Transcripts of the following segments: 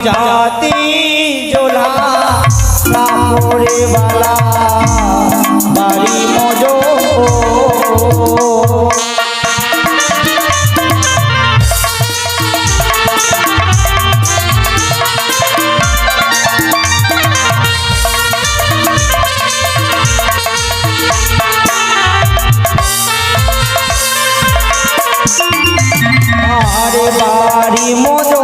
जाती जोला कापड़े वाला बाड़ी मजो अरे बाड़ी मजो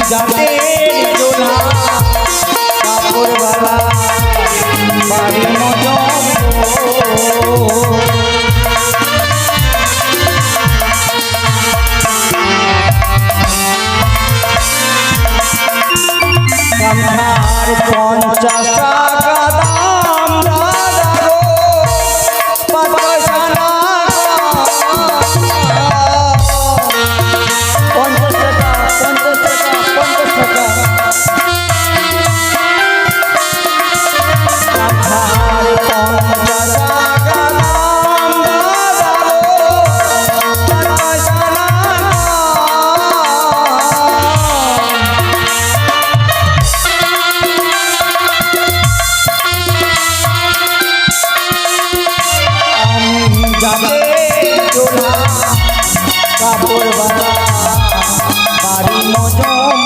जाते जोला कापड़ वाला बाड़ी मजो संसार 50 টাকা দাম দাদারো 5 পয়সা না 50 টাকা 50 টাকা কাপড় বালা বাড়ি মজম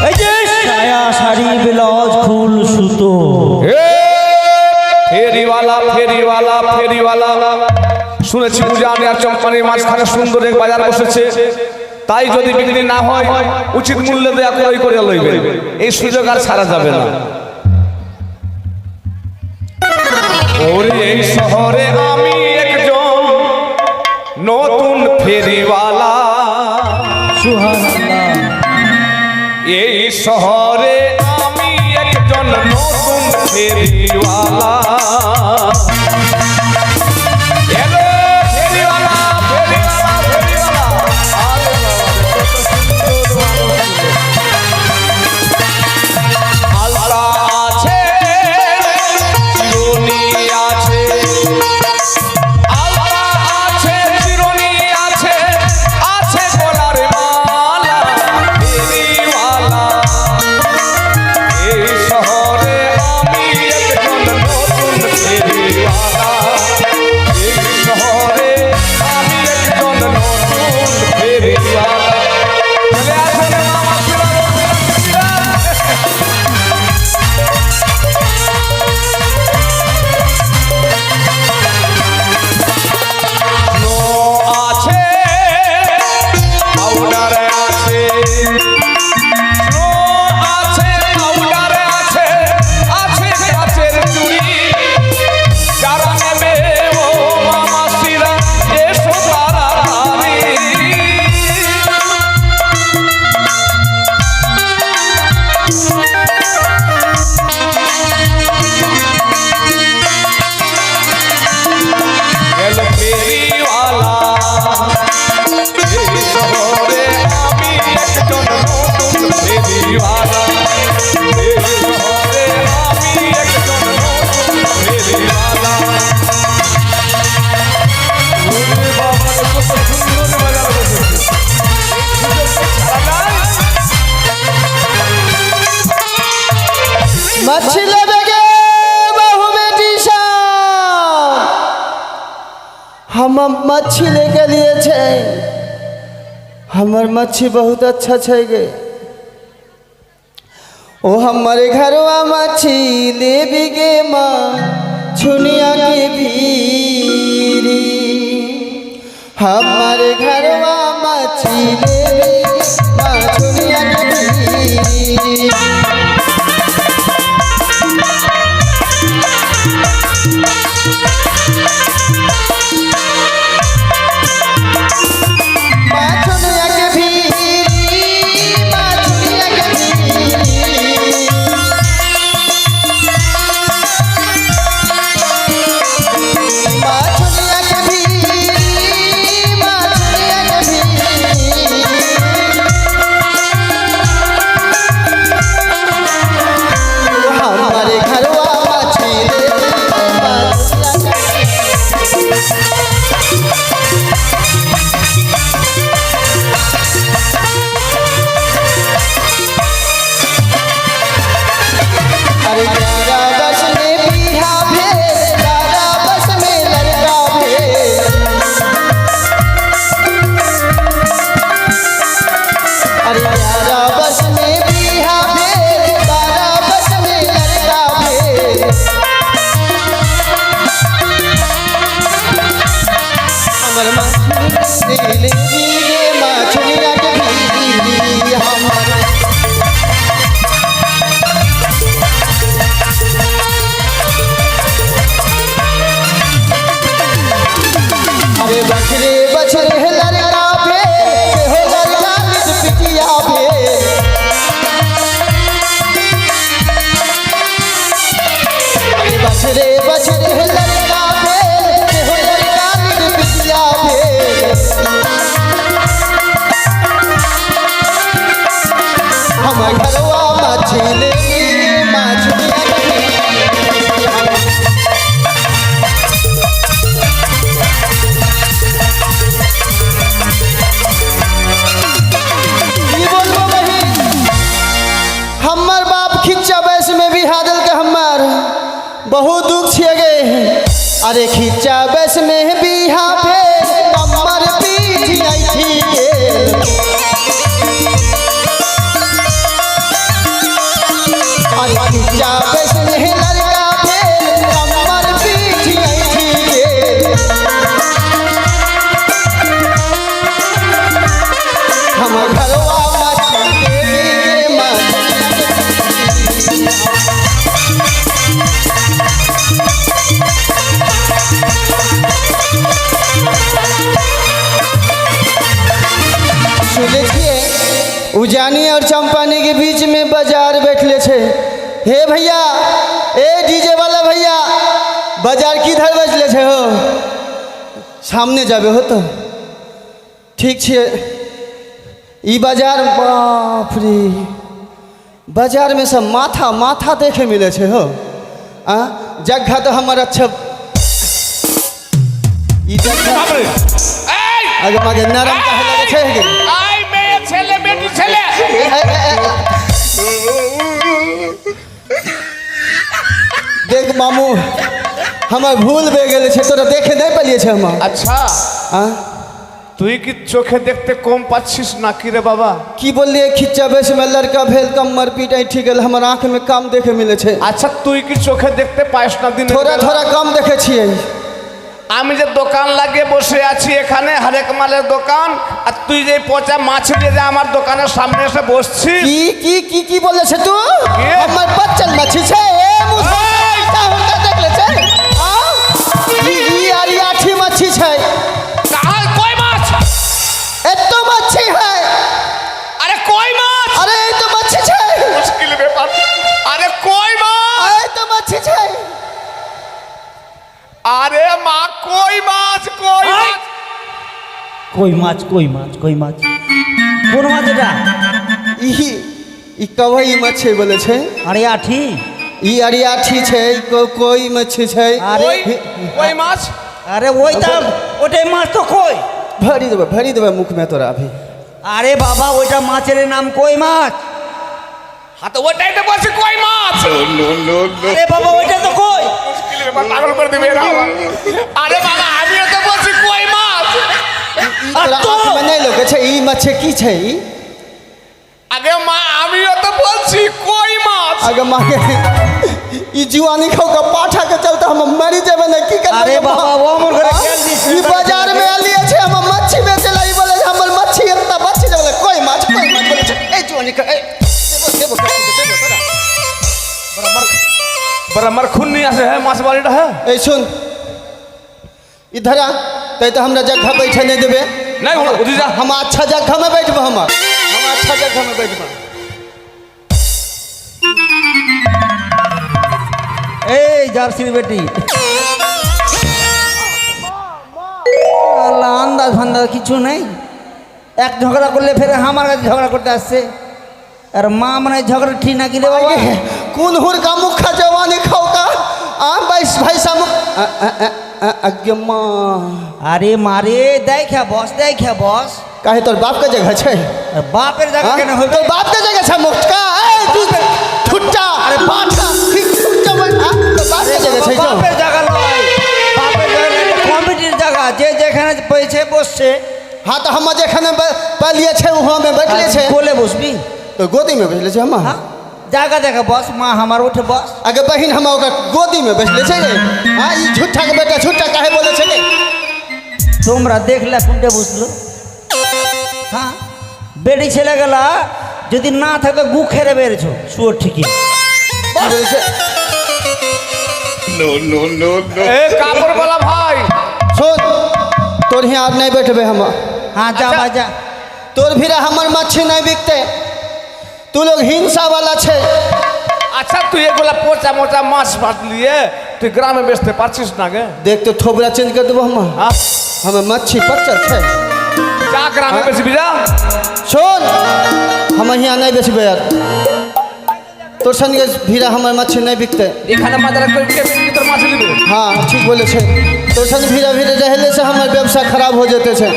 এই যে সায়া শাড়ি ব্লাউজ ফুল সুতো ফেরিওয়ালা ফেরিওয়ালা ফেরিওয়ালা শুনেছি উজানি আর চম্পানির মাঝখানে সুন্দর এক বাজার বসেছে তাই যদি বিক্রি না হয় উচিত মূল্য দেয়া ক্রয় করে লইবে এই সুযোগ আর ছাড়া যাবে না ওরে এই শহরে আমি একজন নতুন ফেরিওয়ালা সুবহানাল্লাহ এই শহরে আমি একজন নতুন ফেরিওয়ালা मच्छी लेके बहु बेटी हम मच्छी लेके लिए छे हमर मच्छी बहुत अच्छा छे गे ओ हमारे घरवा मच्छी ले भी गे माँ छुनिया के भीरी हमारे घरवा मच्छी ले भी माँ छुनिया के भीरी माछी ले बिगे माँ छुनिया के भीरी हमर अरे बछरे बछरे लड़का भे हो लड़का निज पिटिया भे अरे बछरे बछरे लड़का भे हो लड़का निज पिटिया भे हम घरवा मछली मछलिया हमर बाप खिच्चा बैस में भी हादल के हमर बहुत दुख छिए गए अरे खिच्चा बैस में भी पे कमर पीठ आई थी अरे खिच्चा बैस में लड़का पे कमर पीठ आई थी हम घरवा उजानी और चंपानी के बीच में बाजार बैठले छे हे भैया ए डीजे वाला भैया बाजार किधर बैठले छे हो सामने जाबे हो तो ठीक छे ई बाजार बाप रे बाजार में सब माथा माथा देखे मिले छे हो आ जगह तो हमारा अच्छा ई जगह आगे मागे नरम कहे लगे छे आई मैं छेले बेटी छेले देख मामू हमार भूल बे गेल छे तोरा देखे नहीं पलिए छे हम अच्छा हां তুই কি চোখে দেখতে কম পাচ্ছিস নাকি রে বাবা की बोलिए खिच्चा बेस में लड़का भेल कमर पीट ठीक गेल हमर आंख में काम देखे मिले छे আচ্ছা তুই কি চোখে দেখতে পাইস না দিন थोड़ा थोड़ा कम देखे छिए আমি যে দোকান লাগিয়ে বসে আছি এখানে হরেক মালের দোকান আর তুই যে পচা মাছ নিয়ে যে আমার দোকানের সামনে এসে বসছিস की बोले छे तू के? हमर बच्चन मच्छी छे ए मुसा होता देख ले छे हां ई यार आठी मच्छी छे कहां कोई माछ ए तो मच्छी है अरे कोई माछ अरे ये तो मच्छी छे मुश्किल ব্যাপার अरे कोई माछ अरे तो मच्छी छे अरे माँ कोई माछ कोई माछ কই মাছ কই মাছ কই মাছ কোন মাছ এটা ई कवई मच्छी बोले छे আরে আঠি ई अरियाठी छे कोई मच्छी छे আরে कोई माछ আরে ওইটা ওটাই মাছ তো কই भरी देबे मुख में तोरा अभी আরে বাবা ওইটা মাছের নাম কই মাছ हाँ तो वो टाइम पे बोल कोई माछ আরে বাবা ওইটা তো কই मुश्किल ব্যাপার পাগল করে দিবে না अरे बाबा আমিও তো বলছি कोई माछ तोरा आंख में नहीं लगे छे ई मच्छी की छे ई आगे माँ আমিও তো বলছি कोई माछ अगर मागे ई जुआनी खाओ का पाठा के चलते हम मरी जेबे ना की करबे अरे बाबा वो मोर घरे खेल दी ई बाजार में आलिए छे हम मच्छी बेचे लाई बोले हमर मच्छी इतना मच्छी बोले कोई माछ बोले छे ए जुआनी का ए देबो तोरा बड़ा मरखुन्नी ऐसे है माछ वाली है ए सुन इधर आ तै तो हमरा जगह बैठे नहीं देबे नहीं हो उधर जा हम अच्छा जगह में बैठबो हम अच्छा जगह में बैठबो এই জার্সির বেটি আল্লাহ আন্দাজ ফান্দাজ কিছু নেই এক ঝগড়া করলে ফের আমার কাছে ঝগড়া করতে আসছে আর মা মানে ঝগড়া ঠিক না কি রে বাবা कौन हुर का मुखा जवानी खाओ का आ भाई सामुख आगे मां আরে মারে দেখা বস काहे तोर बाप का जगह छे আর বাপের জায়গা কেন হবে तोर बाप का जगह छे मुखका ए तू ठुट्टा अरे पाठा ठुट्टा बोल तो बाप का जगह छे जो বাপের জায়গা নয় বাপের জায়গা নয় কমিটির জায়গা যে যেখানে পয়সা বসছে हां तो हम जेखने पलिए छे वहां में बैठले छे कोले बसबी तो गोदी में बैठले छे हम हां जागा देखा बस माँ हमार उठे बस अगे बहन हम ओकर गोदी में बैठले छे रे हां ई झूठा के बेटा झूठा काहे बोले छे रे তোমরা দেখলে কোনটা বুঝলো? হ্যাঁ, বেড়ি ছেলে গেলা যদি না থাকতো গু খেরে বেড়েছো শুয়োর ঠিকই। এ কাপড় वाला भाई सुन तोर यहाँ आज नहीं बैठबे हम। हाँ जा अच्छा। बाजा। तोर भीरा हमर मच्छी नहीं बिकते। तू लोग हिंसा वाला छे। अच्छा तू ये बोला पोचा मोचा माछ बांट लिए तू ग्राम में बेचते पाचिस ना गे देख तो थोबरा चेंज कर देबो हम। हाँ हमें मच्छी पच्चर छे। जा ग्राम में बेच बिजा सुन हम यहाँ नहीं बेचबे यार। तोर सन के भीरा हमर मच्छी नहीं बिकते। এখানে মাদার করে বিকে বিকে তোর মাছ দিবে हाँ ठीक बोले छे। तोर सन भीरा भीरा रहले से हमर व्यवसाय खराब हो जाते छे।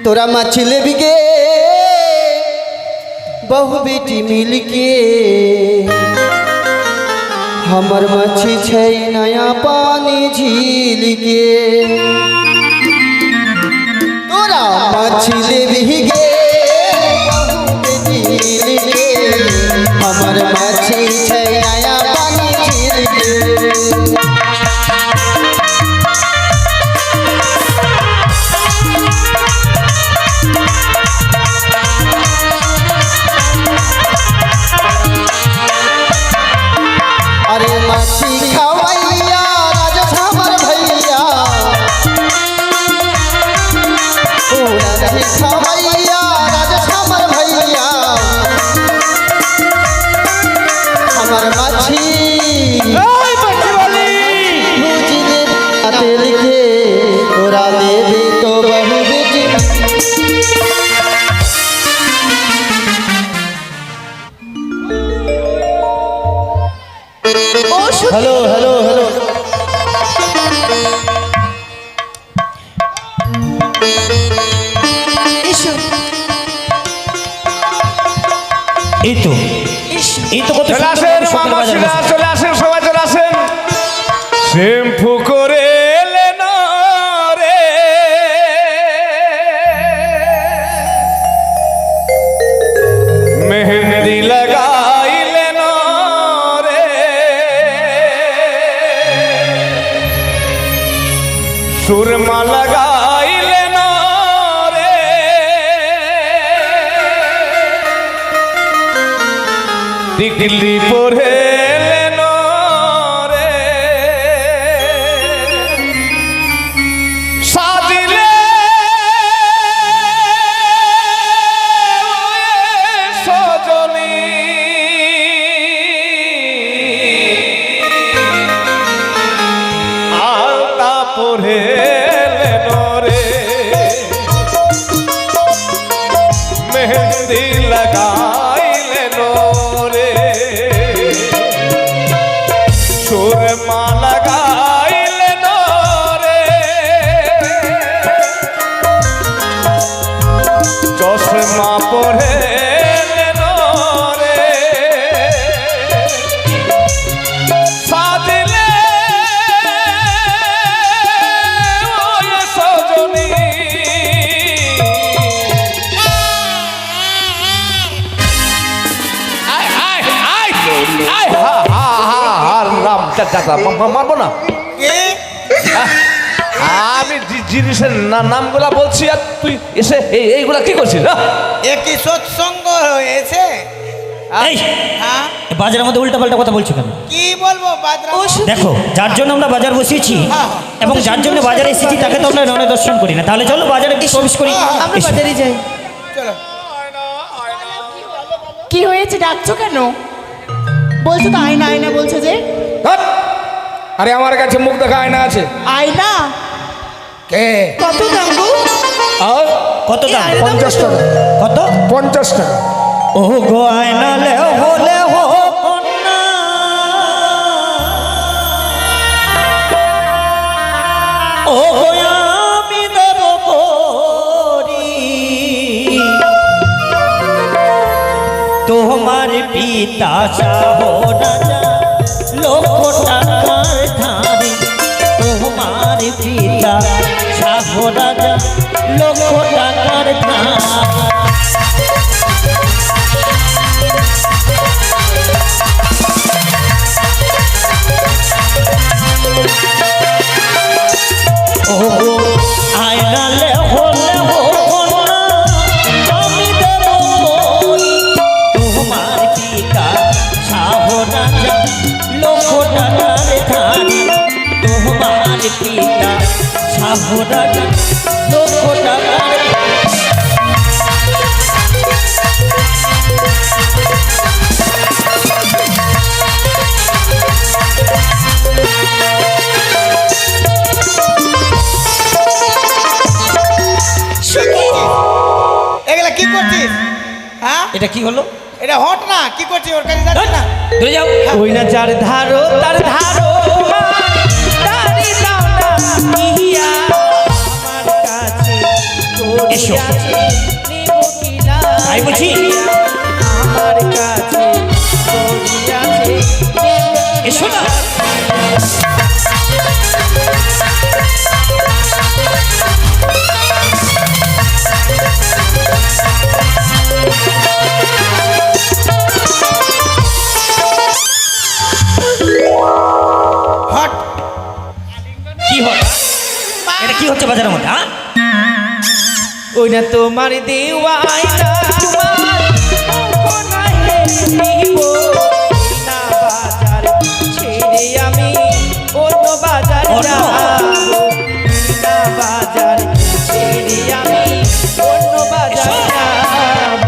तोरा मच्छी ले बिके बहु बेटी मिल के हमर मच्छी छै नया पानी झील के। तोरा मच्छी ले बिके बहु बेटी मिल के हमर मच्छी छै नया पानी झील के। अरे मच्छी खवैया राजस हमर भैया पूरा दही खवैया राजस हमर भैया हमर मच्छी भूज ले तेल के तोरा लेबे तो बहु बेटी। हेलो हेलो हेलो এই তো কত চলে আসেন মামাসিরা চলে আসেন সবাই চলে আসেন শ্যাম্পু করে এলেন রে মেহেন্দি লাগাইলেন রে সুরমা লাগাইলেন রে দিল্লি পরে এলেন রে সাজিলে সজনী আলতা পরে এলেন রে মেহেন্দি লাগাইলেন রে সুরমা লাগাইলেন রে চশমা পরে এলেন রে সাজিলে ওই সজনী মারবো না আমি জিনিসের নামগুলা বলছি আর তুই এসে এইগুলা কি করছিস? একটি সৎসঙ্গ হয়েছে। এই হ্যাঁ বাজারের মধ্যে উল্টাপাল্টা কথা বলছো কেন? কি বলবো বাদরা দেখো যার জন্য আমরা বাজার বসিয়েছি এবং যার জন্য বাজারে এসেছি তাকে তো আমরা নয় দর্শন করি না। তাহলে চলো বাজারে গিয়ে প্রবেশ করি। আমরা এসো। বাজারে যাই চলো। কি হয়েছে ডাকছো কেন? বলছো তো আয়না আয়না বলছো যে ধ্যাৎ! আরে আমার কাছে মুখ দেখা আয়না আছে। আয়না কে? কত দাম গো? কত দাম? 50 টাকা। কত? 50 টাকা। ও গো আয়না লে হলে হো কন্যা ও গো আমি দেব করি তোমার পিতা শাহ রাজা লক্ষ টাকার ধারে তোমার পিতা শাহ রাজা লক্ষ টাকার ধারে ও ঘোড়াটা লক্ষ টাকার এগুলা কি করছিস? হ্যাঁ, এটা কি হলো? এটা হট না, কি করছিস? ওর কাছে যাচ্ছিস না? ধরে যাও। ওই না যার ধারো তার ধারো তারি দাও না ইয়া আমার কাছে এসো আই বলছি আমার কাছে এসো না। হট কি হয় এটা কি হচ্ছে বাজারের মধ্যে? হ্যাঁ ওই না তোমার দেওয়াই না তোমার কোনায় দিব না বাজার ছেড়ে আমি অন্য বাজার যাব না বাজার ছেড়ে আমি অন্য বাজার যাব।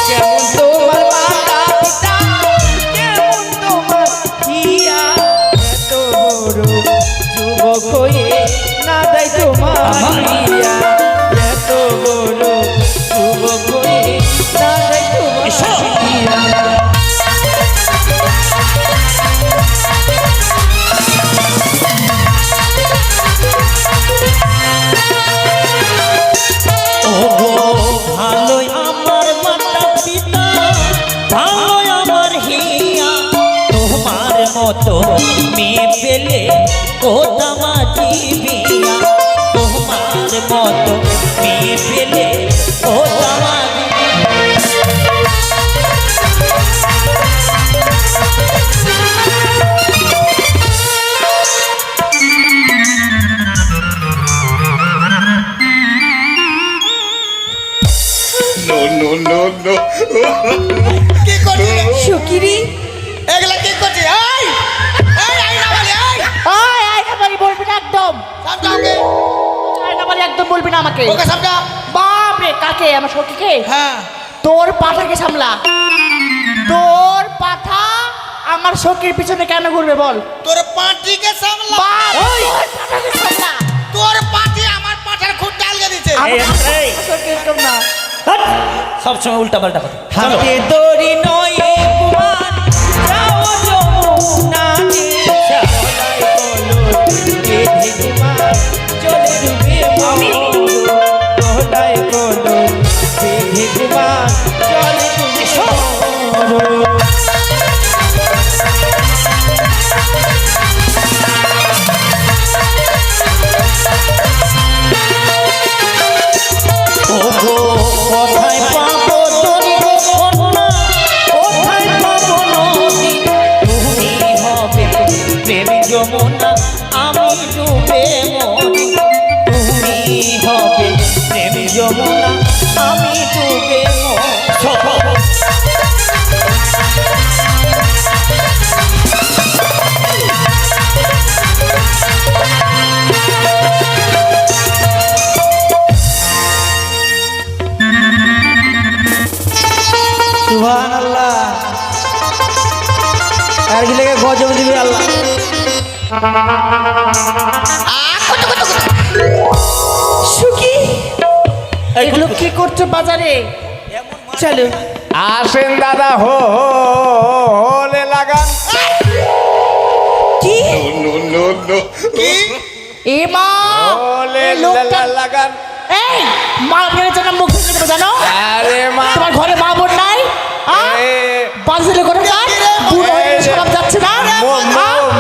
কেমন তোমার মাতা পিতা কেমন তোমার হিয়া এত বড় যুবক হয়ে না দেয় তোমার হিয়া এত বড় যুবক হয়ে না দেয় তোমার হিয়া। ভালোই আমার মাতা পিতা ভালোই আমার হিয়া তোমার মতো মেয়ে পেলে কোথামা জীবিয়া তোমার মতো মেয়ে পেলে কোথামা কি করছিস? সুকিরি এগুলা কি করছিস? এই এই আইনা বলি, এই আয় আয়না বাড়ি বলবি না একদম, সামনে ওকে, আয়না বাড়ি একদম বলবি না আমাকে। ওকে সামনে। বাপ রে, কাকে? আমার সখীকে? হ্যাঁ, তোর পাঠাকে সামলা। তোর পাঠা আমার সখীর পিছনে কেন ঘুরবে বল? তোর পাটিকে সামলা। বাপ, তোর পাঠাকে সামলা। তোর পাটি আমার পাঠার খুব ডালগে দিছে। আমার সখী এরকম না। সবসময় উল্টা পাল্টা কথা। হাতে দড়ি নয় কুমার যাও যমুনা চলে ডুবে দোলায় কলো বেঁধে কুমার চলে ডুবে কোথায় পাবো তোরে কন্যা কোথায় পাবো নদী তুমি হবে প্রেমী যমুনা আমি ডুবে মরি তুমি হবে প্রেমী যমুনা আমি ডুবে মরি। সুবহানাল্লাহ আর কি লেগে গজব দিবে আল্লাহ। সুখী এগুলো কি করছো বাজারে? চলো আসেন দাদা হলে লাগান। কি কি? এ মা হলে এই লোকটা লাগান। এই মা ভেঙে যেন মুখ ভেঙে দেবে জানো? আরে মা, তোমার ঘরে মা বোন নাই? বাজলে করে না বুড়ো হয়ে গেলে সব যাচ্ছে না?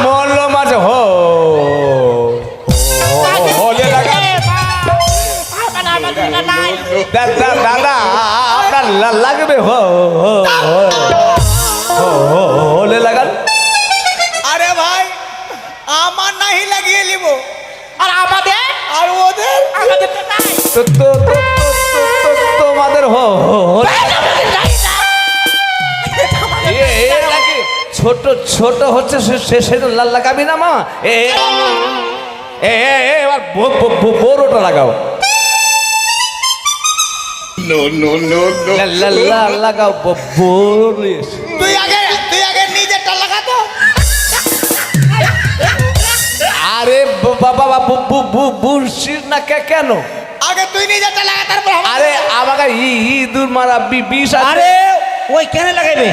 মল্ল মাঝে হলে লাগান। দাদা আপনার লাগবে হলে লাগান। আরে ভাই, আমার নাহি লাগিয়ে নিব, আর আমাদের আর ওদের আমাদের তো নাই। তোমার আমাদের নাকি ছোট ছোট হচ্ছে সে লাগাবি না মা এবার বড়টা লাগাও লাগাও তুই আগে নিজেরটা লাগা তো। আরে বাবা বুঝছিস না কেন আগে তুই নিজেরটা লাগা তারপর আরে আমাকে ইঁদুর মারা বিষ আছে। আরে ওই কেন লাগাইবে?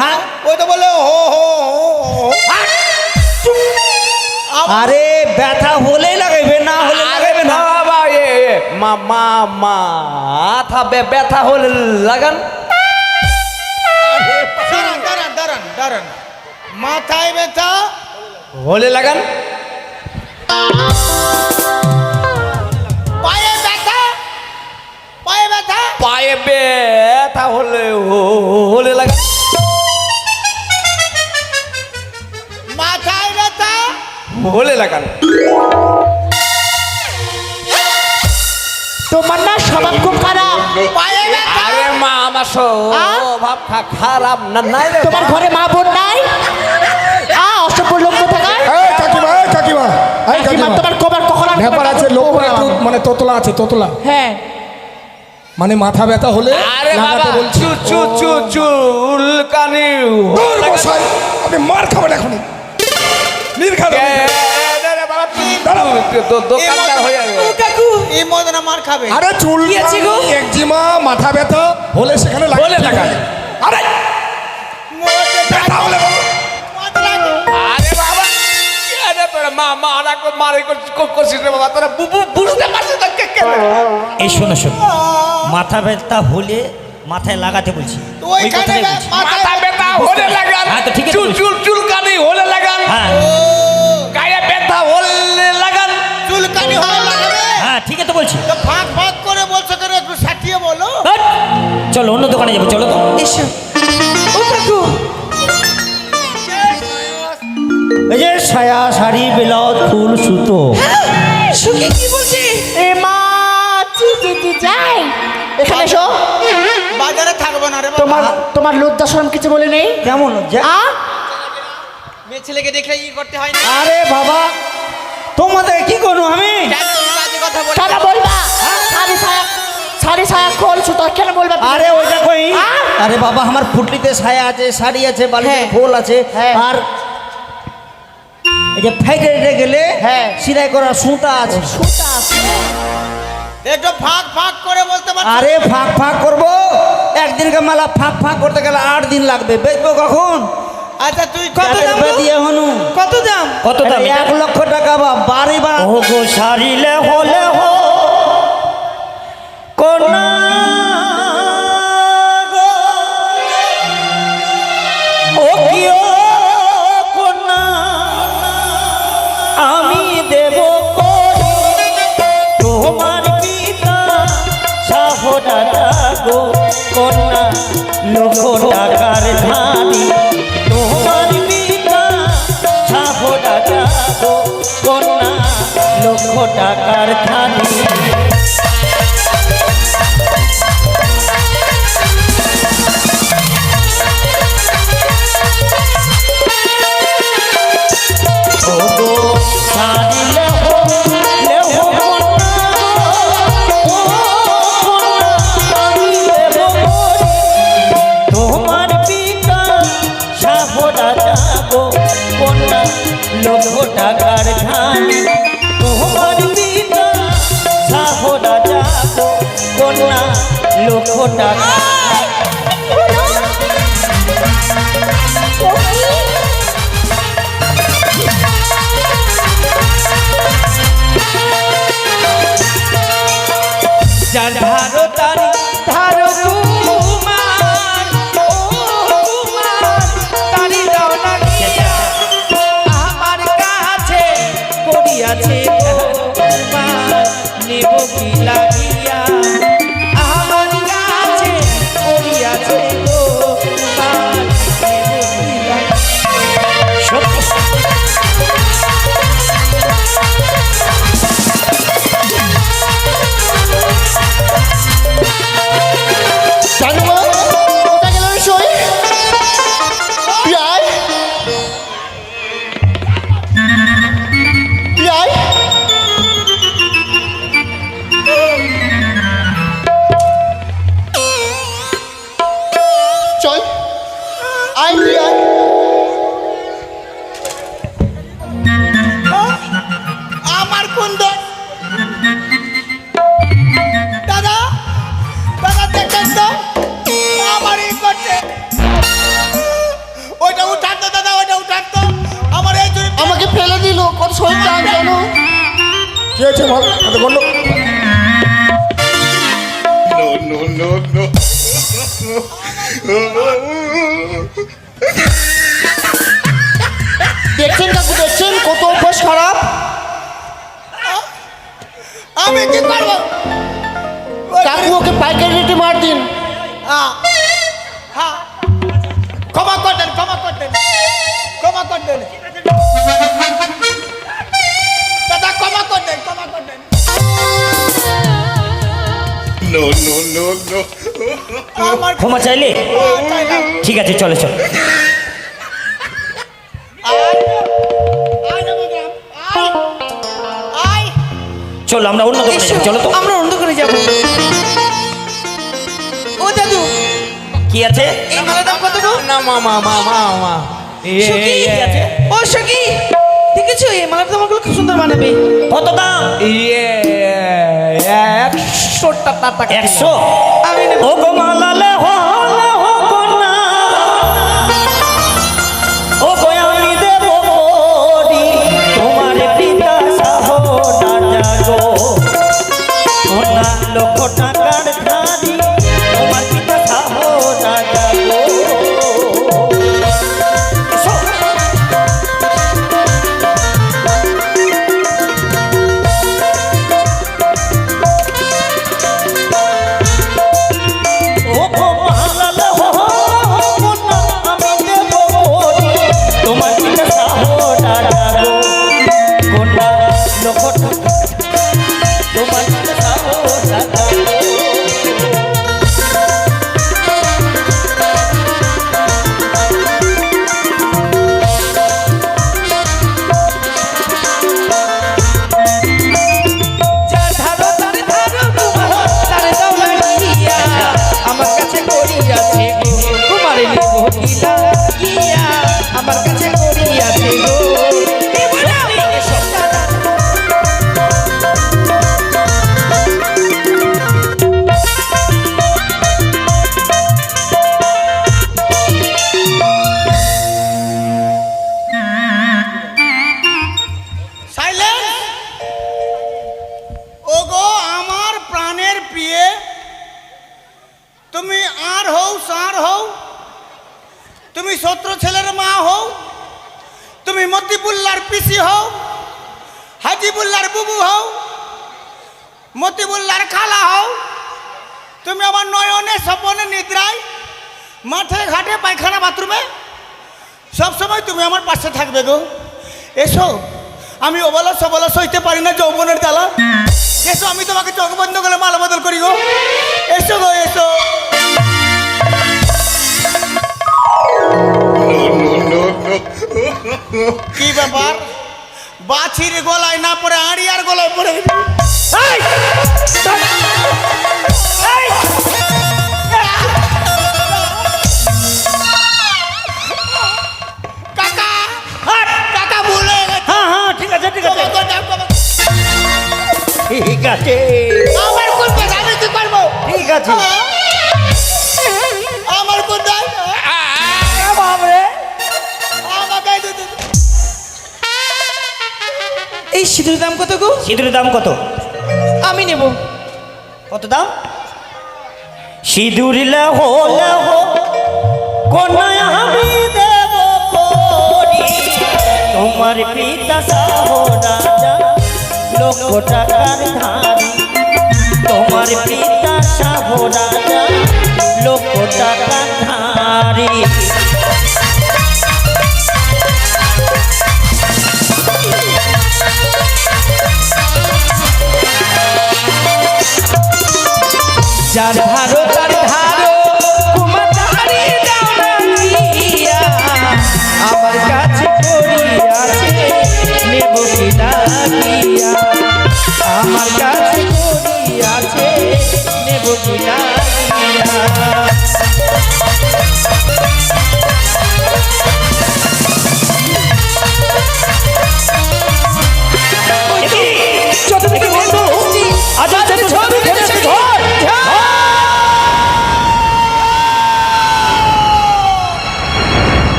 হ্যাঁ ওই তো বলে হো হো আরে ব্যথা হলেই লাগাইবে, না হলে লাগাইবে না। বাবা মাথা ব্যথা হলে লাগান। দাঁড়ান মাথায় ব্যথা হলে লাগান। পায়ে ব্যথা পায়ে ব্যথা হলে লাগান। মাথায় ব্যথা হলে লাগান। তোমার না স্বভাব খুব খারাপ। পায়ে ব্যথা আরে মা আমার স্বভাব খারাপ না নাই রে। তোমার ঘরে মা বোন নাই? অসভ্য লোক কোথাকার। কাকিমা, তোমার কবার কখন আমি ব্যাপার আছে, লোক একটু মানে তোতলা আছে, তোতলা হ্যাঁ মানে মাথা ব্যথা হলে আরে বাবা লাগাতে বলছি। চুলকানি দূর মশাই, আপনি মার খাবেন এখনই, নির্ঘাত দোকানদার হয়ে যাবে। কাকু এই মদনা মার খাবে। আরে চুল কি আছে গো? একজিমা মাথা ব্যথা হলে সেখানে হলে লাগান। আরে ব্যথা হলে বলো। আরে বাবা আরে তোরা মারা মারি করছিস রে বাবা, তোরা বুঝতে পারছিস না কেন? এই শোনো মাথা ব্যথা হলে মাথায় লাগাতে বলছি। তো ওই ওইখানে কথাটাই বলছি। মাথা ব্যথা হলে লাগান। হ্যাঁ, তো ঠিক আছে বলছি। চুলকানি হলে লাগান। হ্যাঁ গায়ে ব্যথা হলে লাগান। চুলকানি হলে লাগাবে। হ্যাঁ ঠিক আছে তো বলছি। তো ফাঁক করে বলছো কেন, একটু সাটিয়ে বলো। হাট! চলো অন্য দোকানে যাবো, চলো তো। এসো ও কাকু, এই যে সায়া শাড়ি ব্লাউজ ফুল সুতো। সুখী কি বলছি? এ মা যাই এখানে এসো। বাজারে থাকবো না রে তোমার লজ্জা শরম কিছু বলে নেই? কেমন মেয়ে ছেলেকে দেখলে করতে হয় না। আরে বাবা তোমাদের কি করবো আমি? কথা বলে কেন বলবা? শাড়ি সায়া খোল সুতো কেন বলবা? আরে ওইটা কই? হ্যাঁ? আরে বাবা আমার পুটলিতে ছায়া আছে, শাড়ি আছে, বালিতে হ্যাঁ। ফুল আছে, হ্যাঁ। আর এই যে ফ্যাক্টরিতে গেলে হ্যাঁ। সিলাই করা সুতা আছে। সুতা আছে। একটু ফাঁক করে বলতে পারছো। আরে ফাঁক করবো? একদিনকে মালা ফাঁক করতে গেলে 8 দিন লাগবে, বেচবো কখন? আচ্ছা তুই কত দাম দিয়ে হনু? কত দাম? কত দাম? 1 লক্ষ টাকা বা বাড়ি বাড়া। ও গো সারিলে হলে হো কোনা গো, ও কি ও কোনা আমি দেব কই তোমার পিতা সাহদারা গো কোনা লক্ষ টাকার ধানি তোমার পিতা সাহদারা গো কোনা লক্ষ টাকার ধানি। লক্ষ টাকার ধানি তোমার পিতা সাহরা যাবো কন্যা লক্ষ টাকা। যার ধারো তারি ধারো তোমার, ও তোমার তারি দাও না গিয়া আমার কাছে করিয়াছে তোমার নেব কি লাগিয়া আমার কাছে করিয়াছে তোমার নেব কি লাগিয়া। কি হয়েছে বল এত বলল দেখছেন কাকু, দেখছেন কত অভ্যাস খারাপ। আমি কি করবো? কাকু ওকে পাইকারি রেটে মার দিন। হ্যাঁ, হ্যাঁ। ক্ষমা করে দেন, ক্ষমা করে দেন, ক্ষমা করে দেন। দাদা ক্ষমা করে দেন, ক্ষমা করে দেন। আমার ক্ষমা চাইলে চাইলাম। ঠিক আছে, চলে চল। আয়, আয় নবগ্রাম, আয়, আয়। চলো আমরা অন্য দোকানে যাই, চলো তো। আমরা অন্য করে যাবো। ও দাদু, কি আছে? এই মালার দাম কত গো? না মা সখী, কি আছে? ও সখী, দেখেছো এই মালার দাম আমাকে খুব সুন্দর বানাবে। কত দাম? 100 টাকা। 100? আমি নেব। ও গো মালালে হো না, ও গো আমি দেব করি তোমার পিতা সাহো রাজা গো, সোনা লক্ষ টাকার ধারি তোমার পিতা সাহো রাজা গো। এসো। ও গো মালালে হো না, আমি দেব করি তোমার পিতা সাহো রাজা গো, সোনা লক্ষ টাকা তোমার পিতা সাহো রাজা গো। যার ধারো তার ধারো তোমার, তার দাও লাগিয়া, আমার কাছে করিয়াছে গো, তোমার নেব গিলা গিয়া, আমার কাছে করিয়াছে গো। নেব না, এসো। সাইলেন্স। ওগো আমার প্রাণের প্রিয়ে, তুমি আর হও সার হও, তুমি শত্রু ছেলের মা হও, তুমি মতিবুল্লার পিসি হও, হাজিবুল্লার বুবু হও, মতিবুল্লার খালা হও, তুমি আমার নয়নে স্বপনে নিদ্রায় মাঠে ঘাটে পায়খানা বাথরুমে সবসময় তুমি আমার পাশে থাকবে গো। এসো, আমি অবলা সবলা সইতে পারি না যৌবনের জ্বালা। এসো, আমি তোমাকে চোখ বন্ধ করে মালা বদল করি গো। এসো গো, এসো। কি ব্যাপার? বাছির গলায় না পড়ে আড়িয়ার গলায় পড়ে গেছে। কাকা, কাকা ভুলে গেছে। হ্যাঁ হ্যাঁ, ঠিক আছে ঠিক আছে ঠিক আছে আমার কোন কথা, আমি কি করবো? ঠিক আছে। আমার কোন দায়? আমাকে দিতে। এই সিঁদুর দাম কত গো? সিঁদুরের দাম কত? আমি নেব। কত দাম? সিঁদুর লহো লহো কোনায় আমি দেব করি তোমার পিতা সাহো রাজা লক্ষ টাকার ধারি, তোমার পিতা সাহো রাজা লক্ষ টাকার ধারি। যার ধারো তার ধারো তোমার ধারি দাও লাগিয়া, আমার কাছে করিয়াছে নেব কি লাগিয়া, আমার কাছে করিয়াছে নেব কি লাগিয়া। চতুর্দিকে বন্ধু আজ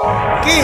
কি